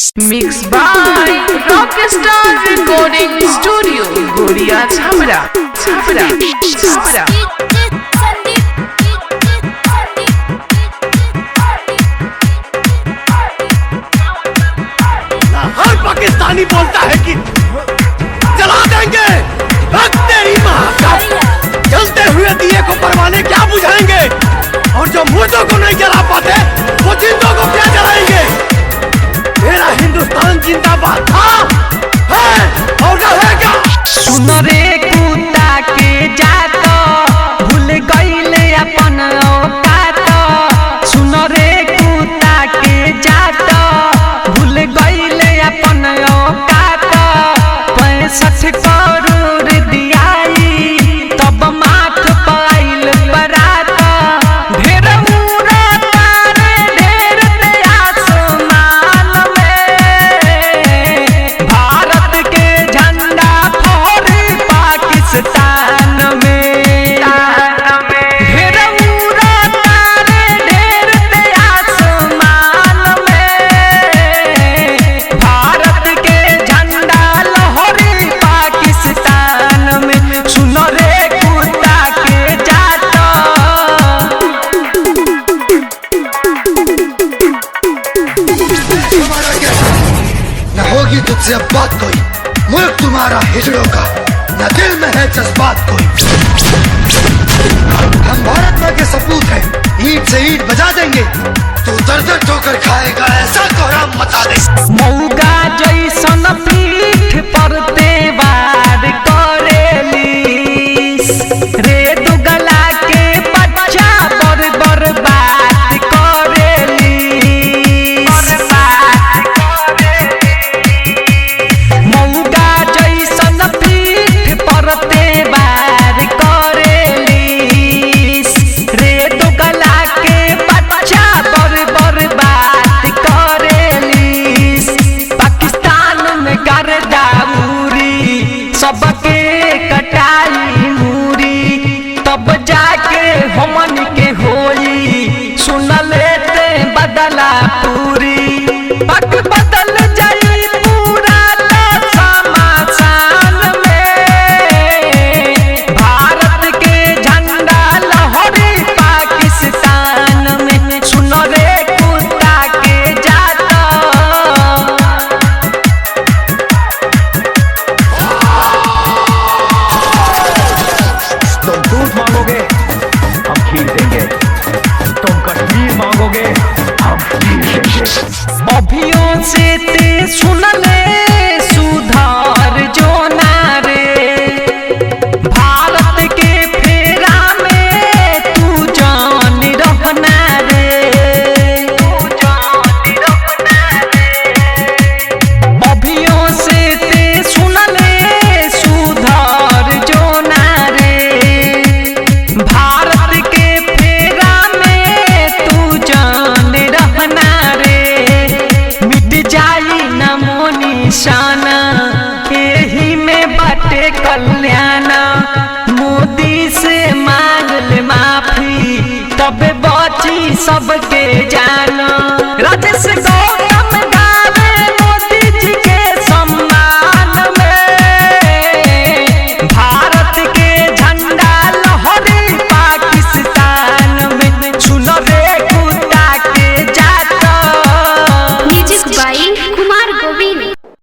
Mixed by Rockstar Recording Studio, Goria Chhabra, Chhabra, Chhabra. हर पाकिस्तानी बोलता है कि जला देंगे, रख तेरी माँ का। जलते हुए दिए को परवाने क्या बुझाएंगे, और जो मुर्दों को नहीं जला पाते वो जिंदों को क्या जलाएंगे। मेरा हिंदुस्तान जिंदाबाद था, है और रहेगा। सुन रे कुत्ता के जात, भूल गईले अपन औकात। सुन रे कुत्ता के जात, भूल गईले अपन औकात। 65 करोड़ दियाई तब माथ पाइल बरात। ढेर उड़ता रे ढेर ते आसमान में, भारत के झंडा फहरी पाकिस्तान में। ढेर उड़ता रे ढेर ते आसमान में, भारत के झंडा लहरी पाकिस्तान में। सुन रे कुत्ता के जात, न होगी तुझसे अब बात कोई, मुल्क तुम्हारा हिजड़ों का, न दिल में है जज्बात कोई। हम भारत माँ के सपूत हैं, ईंट से ईंट बजा देंगे, तू दर ठोकर खाएगा ऐसा कोहराम मचा दे। मौगा जैसन पीठ पर तेवार करेली रे, दुगला के बच्चा बर बात करेली। मौगा जैसन पीठ पर तेवार करेली रे, दुगला के बच्चा बर बात करेली। पाकिस्तान में गर्दा उरी, सबके कटाई मूरी, तब जाके हमन के होई। सुन लेते बदला पूरी, पग बदल जाई पूरा समासान में। भारत के झंडा लहरी पाकिस्तान में। सुन रे कुत्ता के जात, तुम दूध मांगोगे हम खीर देंगे, तुम कश्मीर मांगोगे हम खीर देंगे। अभियों से ते सुन ले सुधार जो नारे, भारत के फेरा में तू जान रहना रे। अभियों से ते सुन ले सुधार जो नारे, भारत के फेरा में तू जान रहना रे। मिट जाई नमो निशाना, यही में बाटे कल्याण। मोदी से मांग ले माफी, तब बची सबके जान। राजेश गौतम